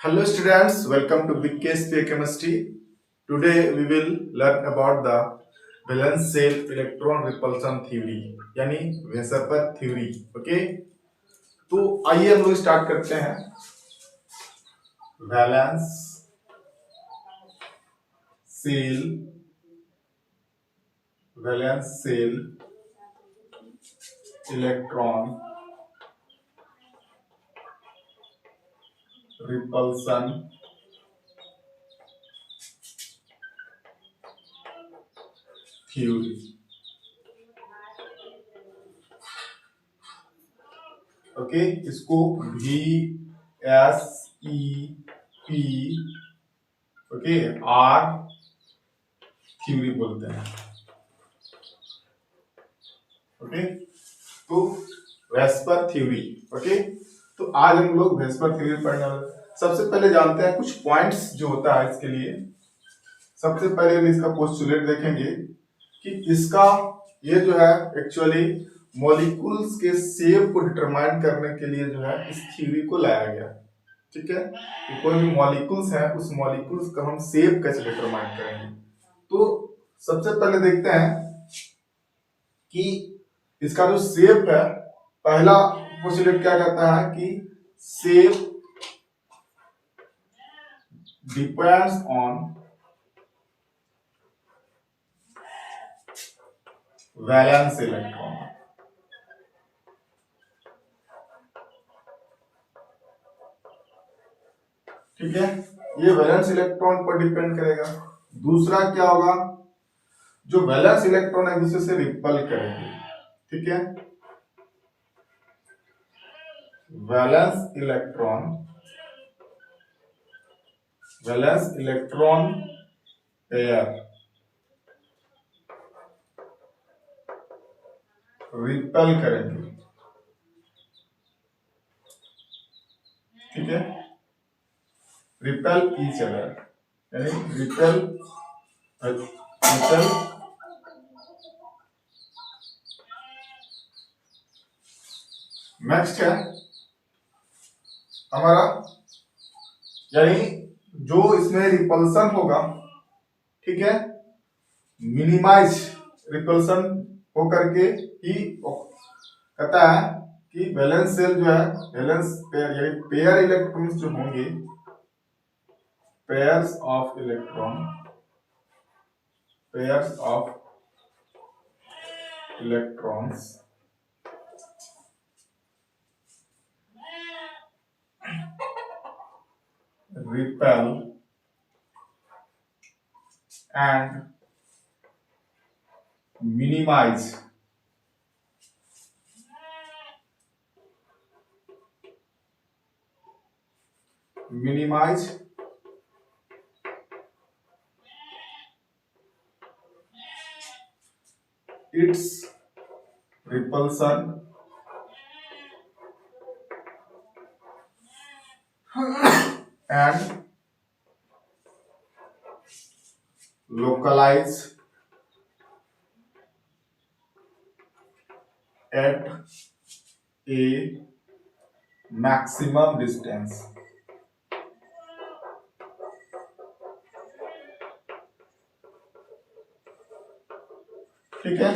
Hello students, welcome to Big Case Chemistry. Today we will learn about the valence shell electron repulsion theory यानी वेसपर theory. Okay, तो आइए हम लोग start करते हैं. Valence shell electron repulsion theory. Okay, इसको VSEP okay R theory बोलते हैं. ओके, तो वेस्पर थ्योरी. ओके, तो आज हम लोग वेस्पर थ्योरी पढ़ने वाले. सबसे पहले जानते हैं कुछ पॉइंट्स जो होता है इसके लिए. सबसे पहले हम इसका पोस्टुलेट देखेंगे कि इसका ये जो है एक्चुअली मॉलिक्यूल्स के शेप को डिटरमाइन करने के लिए जो है इस थ्योरी को लाया गया. ठीक है, कि कोई भी मॉलिक्यूल्स है उस मॉलिक्यूल्स का हम शेप कैसे डिटरमाइन करेंगे. तो सबसे पहले देखते हैं कि इसका जो शेप है, पहला पोस्टुलेट क्या कहता है कि shape depends on valence electron. ठीक है, ये वैलेंस इलेक्ट्रॉन पर डिपेंड करेगा. दूसरा क्या होगा, जो वैलेंस इलेक्ट्रॉन है दूसरे से रिपल करेंगे. ठीक है, वैलेंस इलेक्ट्रॉन पेयर रिपल करेंगे. ठीक है, रिपल ईच अदर यानी रिपल. नेक्स्ट है हमारा, यानी जो इसमें रिपल्सन होगा, ठीक है, मिनिमाइज रिपल्सन होकर के ही कहता है कि वैलेंस शेल जो है, वैलेंस पेयर यानी पेयर इलेक्ट्रॉन्स जो होंगे, pairs of electrons repel and minimize its repulsion and localize at a maximum distance. ठीक है,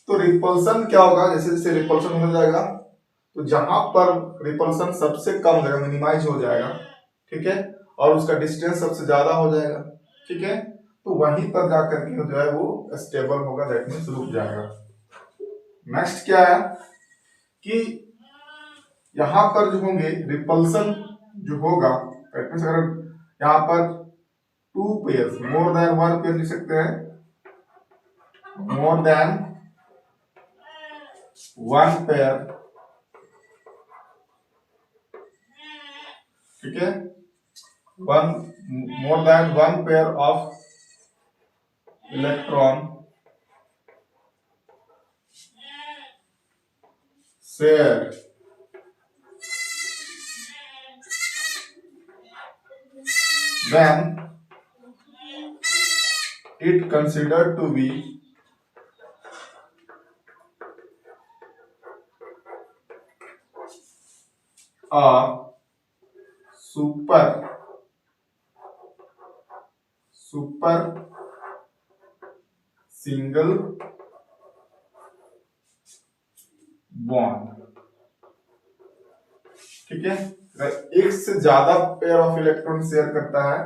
तो रिपल्सन क्या होगा, जैसे जैसे रिपल्सन हो जाएगा तो जहां पर रिपल्सन सबसे कम हो जाएगा, मिनिमाइज हो जाएगा. ठीक है, और उसका डिस्टेंस सबसे ज्यादा हो जाएगा. ठीक है, तो वहीं पर जाकर के जो है वो स्टेबल होगा, दैट मींस रुक जाएगा. नेक्स्ट क्या है कि यहां पर जो होंगे रिपल्सन जो होगा, दैट मींस अगर यहां पर two pairs, more than one pair लिख सकते हैं, मोर देन वन पेयर. ठीक है, one more than one pair of electron share then it considered to be a super super single bond. ठीक है, अगर एक से ज्यादा पेयर ऑफ इलेक्ट्रॉन शेयर करता है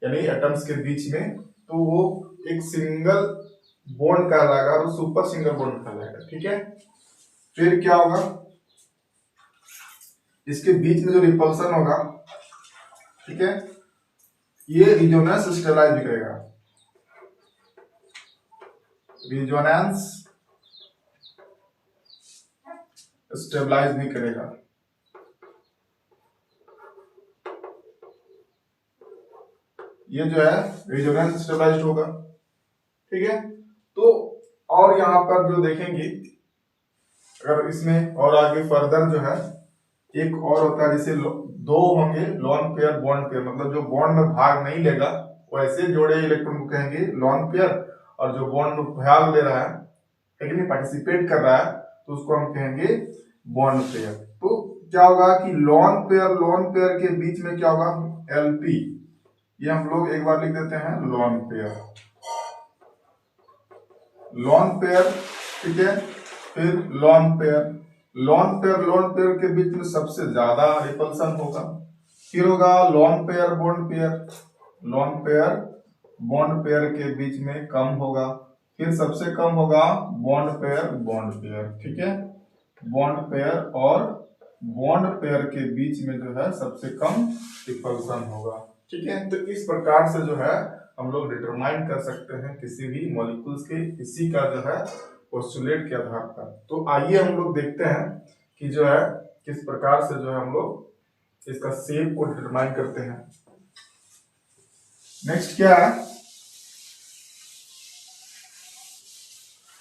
यानी एटम्स के बीच में, तो वो एक सिंगल बॉन्ड कहलाएगा और सुपर सिंगल बॉन्ड कहलाएगा। ठीक है, फिर क्या होगा, इसके बीच में जो रिपल्सन होगा, ठीक है, ये रिजोनेंस स्टेबलाइज भी करेगा, रिजोनेंस स्टेबलाइज भी करेगा। ये जो है रिजोनेंस स्टेबलाइज्ड होगा। ठीक है, तो और यहां पर जो देखेंगे, अगर इसमें और आगे फर्दर जो है एक और होता है, जैसे दो होंगे लॉन पेयर बॉन्ड पेयर, मतलब जो बॉन्ड में भाग नहीं लेगा वैसे जोड़े इलेक्ट्रॉन को कहेंगे लॉन पेयर, और जो बॉन्ड में भाग ले रहा है लेकिन पार्टिसिपेट कर रहा है तो उसको हम कहेंगे बॉन्ड पेयर। तो क्या होगा कि लॉन पेयर के बीच में क्या होगा, एलपी, ये हम लोग एक बार लिख देते हैं लॉन पेयर, ठीक है। फिर लॉन पेयर के बीच में सबसे ज्यादा रिपल्सन होगा। फिर होगा लॉन पेयर बॉन्ड पेयर के बीच में कम होगा। फिर सबसे कम होगा बॉन्ड पेयर, ठीक है, बॉन्ड पेयर और बॉन्ड पेयर के बीच में जो है सबसे कम रिपल्सन होगा। ठीक है, तो इस प्रकार से जो है हम लोग डिटरमाइन कर सकते हैं किसी भी मॉलिक्यूल्स के इसी का जो है पोस्टुलेट के आधार पर। तो आइए हम लोग देखते हैं कि जो है किस प्रकार से जो है हम लोग इसका शेप को डिटरमाइन करते हैं। नेक्स्ट क्या है,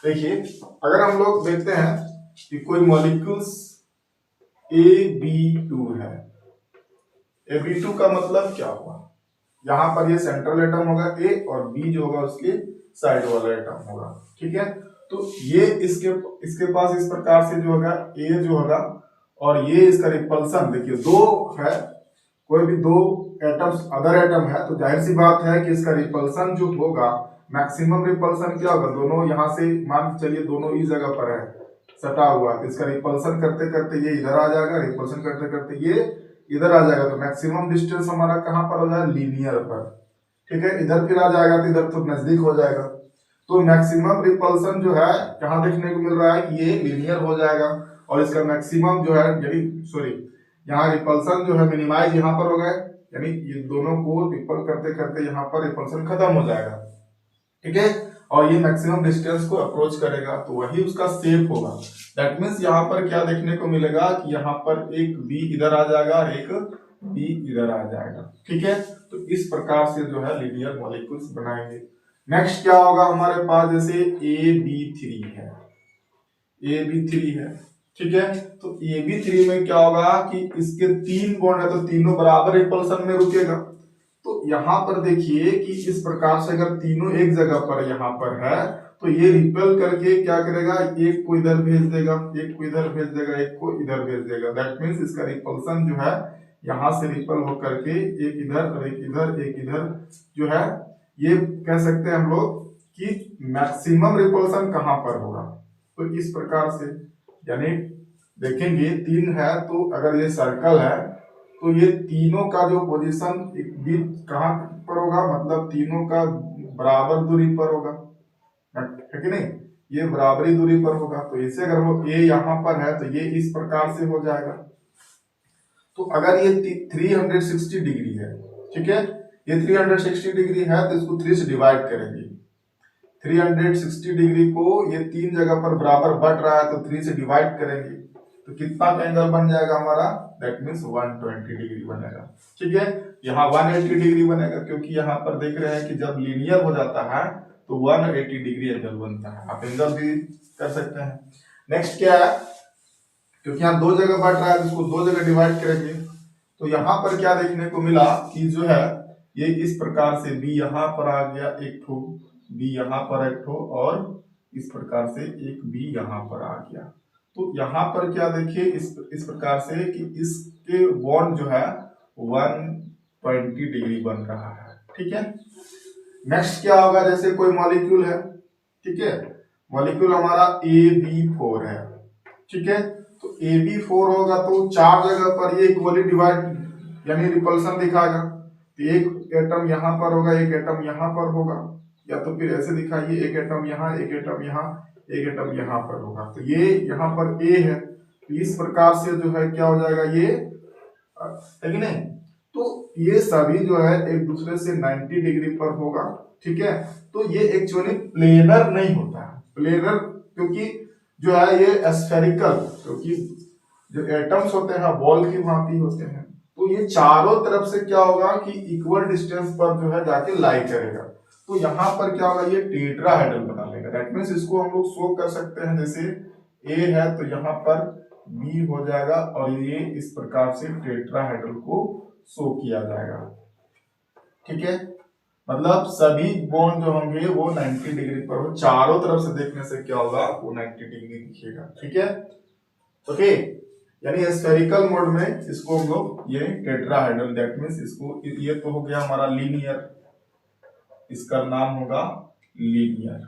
देखिए, अगर हम लोग देखते हैं कि कोई मॉलिक्यूल्स AB2 है, AB2 का मतलब क्या हुआ, यहां पर ये सेंट्रल एटम होगा A और B जो होगा उसके साइड वाला एटम होगा। ठीक है, तो ये इसके पास इस प्रकार से जो होगा A जो होगा, और ये इसका रिपल्सन देखिए दो है, कोई भी दो एटम्स अदर एटम है तो जाहिर सी बात है कि इसका रिपल्सन जो होगा, मैक्सिमम रिपल्सन क्या होगा, दोनों यहां से मान के चलिए दोनों इस जगह पर है सटा हुआ, तो इसका रिपल्सन करते करते ये इधर आ जाएगा, रिपल्सन करते करते ये इधर आ जाएगा, तो मैक्सिमम डिस्टेंस हमारा कहां पर हो जाएगा, लीनियर पर। ठीक है, इधर फिर आ जाएगा तो इधर तो नजदीक हो जाएगा, तो मैक्सिमम रिपल्सन जो है कहां देखने को मिल रहा है कि ये लीनियर हो जाएगा, और इसका मैक्सिमम जो है यहाँ रिपल्सन जो है मिनिमाइज यहाँ पर हो गए, यानी ये दोनों को रिपल करते करते यहाँ पर रिपल्सन खत्म हो जाएगा। ठीक है, और ये मैक्सिमम डिस्टेंस को अप्रोच करेगा, तो वही उसका शेप होगा। दैट मींस यहाँ पर क्या देखने को मिलेगा कि यहाँ पर एक बी इधर आ जाएगा और एक बी इधर आ जाएगा। ठीक है, तो इस प्रकार से जो है लीनियर मॉलिक्यूल्स बनाएंगे। नेक्स्ट क्या होगा हमारे पास, जैसे AB3 है, ठीक है, तो AB3 में क्या होगा कि इसके 3 बॉन्ड है तो तीनों बराबर रिपल्सन में रुकेगा। तो यहाँ पर देखिए कि इस प्रकार से अगर तीनों एक जगह पर यहाँ पर है तो ये रिपेल करके क्या करेगा, एक को इधर भेज देगा, एक को इधर भेज देगा, एक को इधर भेज देगा। दैट मींस इसका रिपल्सन जो है यहाँ से रिपेल होकर के एक इधर और एक इधर जो है, ये कह सकते हैं हम लोग कि मैक्सिमम रिपल्सन कहाँ पर होगा। तो इस प्रकार से यानी देखेंगे 3 है तो अगर ये सर्कल है तो ये तीनों का जो पोजीशन कहाँ पर होगा, मतलब तीनों का बराबर दूरी पर होगा, है कि नहीं, ये बराबरी दूरी पर होगा। तो इसे अगर वो A यहाँ पर है तो ये इस प्रकार से हो जाएगा। तो अगर ये 360 डिग्री है, ठीक है, ये 360 डिग्री है तो इसको 3 से डिवाइड करेंगे। 360 डिग्री को ये 3 जगह पर बराबर बढ़ रहा है तो 3 से डिवाइड करेंगे तो कितना एंगल बन जाएगा हमारा, दैट मींस 120 डिग्री बनेगा। ठीक है, यहाँ 180 डिग्री बनेगा, क्योंकि यहाँ पर देख रहे हैं कि जब लीनियर हो जाता है तो 180 डिग्री एंगल बनता है। आप एंगल भी कर सकते हैं। नेक्स्ट क्या है, क्योंकि यहाँ 2 जगह बढ़ रहा है तो इसको 2 जगह डिवाइड करेंगे। तो यहाँ पर क्या देखने को मिला कि जो है ये इस प्रकार से B यहाँ पर आ गया एक ठो, B यहाँ पर एक ठो, और इस प्रकार से एक B यहाँ पर आ गया। तो यहाँ पर क्या देखिए इस प्रकार से कि इसके बॉन्ड जो है 120 डिग्री बन रहा है। ठीक है, नेक्स्ट क्या होगा, जैसे कोई मॉलिक्यूल है, ठीक है, मॉलिक्यूल हमारा AB4 है, ठीक है, तो AB4 होगा तो चार जगह पर ये इक्वली डिवाइड यानी रिपल्सन दिखाएगा। तो एक एटम यहाँ पर होगा, एक एटम यहाँ पर होगा, या तो फिर ऐसे दिखाइए, एक एटम यहाँ, एक एटम यहाँ, एक एटम यहाँ पर होगा। तो ये यहाँ पर A है, तो इस प्रकार से जो है क्या हो जाएगा, ये है कि नहीं। तो ये सभी जो है एक दूसरे से 90 डिग्री पर होगा, ठीक है। तो ये एक्चुअली प्लेनर नहीं होता है, प्लेनर क्योंकि जो है ये स्फेरिकल, क्योंकि जो एटम्स होते हैं बॉल की भांति होते हैं, तो ये चारों तरफ से क्या होगा कि इक्वल डिस्टेंस पर जो है जाके लाई करेगा। तो यहाँ पर क्या होगा, ये टेट्राहेड्रल बना लेगा। दैट मीन्स इसको हम लोग शो कर सकते हैं, जैसे A है तो यहाँ पर B हो जाएगा, और ये इस प्रकार से टेट्राहेड्रल को शो किया जाएगा, ठीक है। मतलब सभी बॉन्ड जो होंगे वो 90 डिग्री पर हो, चारों तरफ से देखने से क्या होगा, वो 90 डिग्री दिखेगा, ठीक है। ओके, यानी स्फेरिकल मोड में इसको हम लोग ये टेट्राहेड्रल, दैट मींस इसको, ये तो हो गया हमारा लीनियर, इसका नाम होगा लीनियर,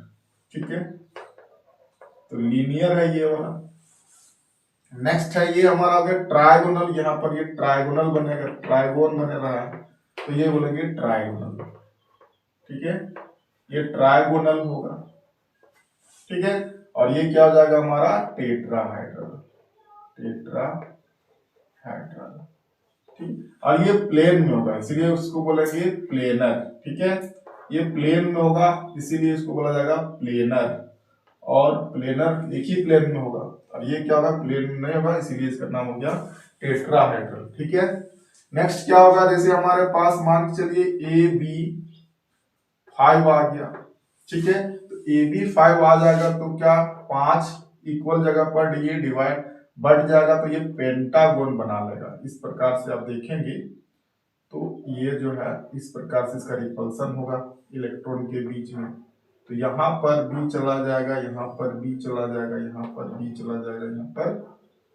ठीक है। तो लीनियर है ये वाला। नेक्स्ट है ये हमारा हो गया ट्राइगोनल, यहाँ पर ये ट्राइगोनल बनेगा, ट्राइगोन बने रहा है तो ये बोलेंगे ट्राइगोनल, ठीक है, ये ट्राइगोनल होगा, ठीक है। और ये क्या हो जाएगा हमारा टेट्राहेड्रल, टेट्राहेड्रल, ठीक। और ये प्लेन में होगा इसीलिए उसको बोलेंगे प्लेनर, ठीक है। ये प्लेन में होगा इसीलिए इसको बोला जाएगा प्लेनर, और प्लेनर एक ही प्लेन में होगा, और ये क्या होगा, प्लेन में नहीं होगा, इसीलिए इसका नाम हो गया टेट्राहेड्रल, ठीक है। नेक्स्ट क्या होगा, जैसे हमारे पास मान के चलिए AB5 आ गया, ठीक है। तो AB5 आ जाएगा तो क्या 5 इक्वल जगह पर ये डिवाइड बढ़ जाएगा, तो ये पेंटागोन बना लेगा। इस प्रकार से आप देखेंगे तो ये जो है इस प्रकार से इसका रिपल्सन होगा इलेक्ट्रॉन के बीच में। तो यहाँ पर B चला जाएगा, यहाँ पर B चला जाएगा, यहाँ पर B चला जाएगा, यहाँ पर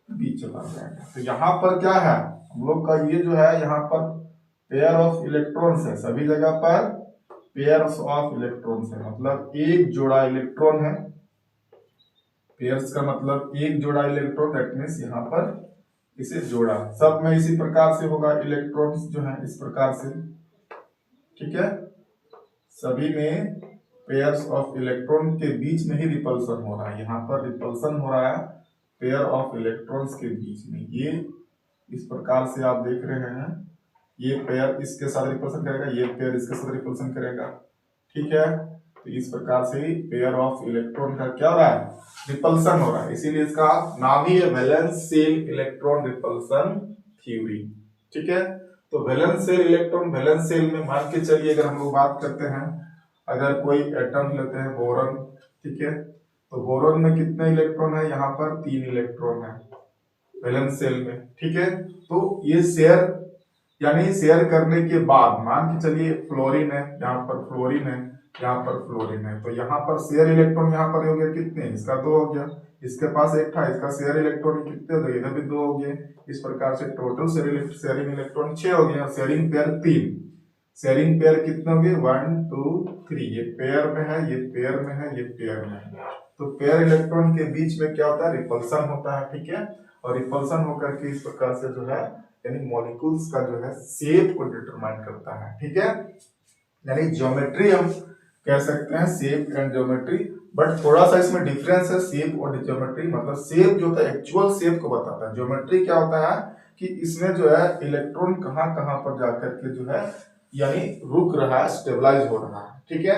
B चला जाएगा। तो यहाँ पर क्या है, हम लोग का ये जो है यहाँ पर पेयर ऑफ इलेक्ट्रॉन्स है, सभी जगह पर पेयर्स ऑफ इलेक्ट्रॉन्स है, मतलब एक जोड़ा इलेक्ट्रॉन है। पेयर्स का मतलब एक जोड़ा इलेक्ट्रॉन, दैट मींस यहाँ पर इसे जोड़ा, सब में इसी प्रकार से होगा, इलेक्ट्रॉन्स जो है इस प्रकार से, ठीक है। सभी में पेयर्स ऑफ इलेक्ट्रॉन के बीच में ही रिपल्सन हो रहा है, यहाँ पर रिपल्सन हो रहा है पेयर ऑफ इलेक्ट्रॉन्स के बीच में। ये इस प्रकार से आप देख रहे हैं, ये पेयर इसके साथ रिपल्सन करेगा, ये पेयर इसके साथ रिपल्सन करेगा, ठीक है। तो इस प्रकार से ही पेयर ऑफ इलेक्ट्रॉन का क्या हो रहा है, रिपल्सन हो रहा है, इसीलिए इसका नाम ही है valence shell electron repulsion theory, ठीक है। तो valence shell electron, valence shell में मान के चलिए अगर हम लोग बात करते हैं, अगर कोई एटम लेते हैं बोरॉन, ठीक है, तो बोरॉन में कितने इलेक्ट्रॉन है, यहाँ पर 3 इलेक्ट्रॉन है वैलेंस शेल में, ठीक है। तो ये शेयर यानी शेयर करने के बाद मान के चलिए फ्लोरीन है, यहाँ पर फ्लोरीन है, यहाँ पर फ्लोरीन है, तो यहाँ पर शेयर इलेक्ट्रॉन यहाँ पर हो गया कितने, इसका 2 हो गया, इसके पास एक था, इसका शेयर इलेक्ट्रॉन कितने हो गए, इधर भी 2 हो गए। इस प्रकार से टोटल शेयरिंग इलेक्ट्रॉन 6 हो गए, और शेयरिंग पेयर 3, शेयरिंग पेयर कितने हो गए 1 2 3, ये पेयर में है, ये पेयर में है, ये पेयर में है। तो पेयर इलेक्ट्रॉन के बीच में क्या होता है, रिपल्सन होता है, ठीक है। और रिपल्सन होकर के इस प्रकार से जो है यानी मॉलिक्यूल्स का जो है शेप को डिटरमाइन करता है, ठीक है। यानी ज्योमेट्री हम कह सकते हैं, शेप एंड ज्योमेट्री, बट थोड़ा सा इसमें डिफरेंस है शेप और ज्योमेट्री। मतलब शेप जो होता है एक्चुअल शेप को बताता है, ज्योमेट्री क्या होता है कि इसमें जो है इलेक्ट्रॉन कहाँ कहाँ पर जाकर के जो है यानी रुक रहा है, स्टेबलाइज हो रहा है, ठीक है।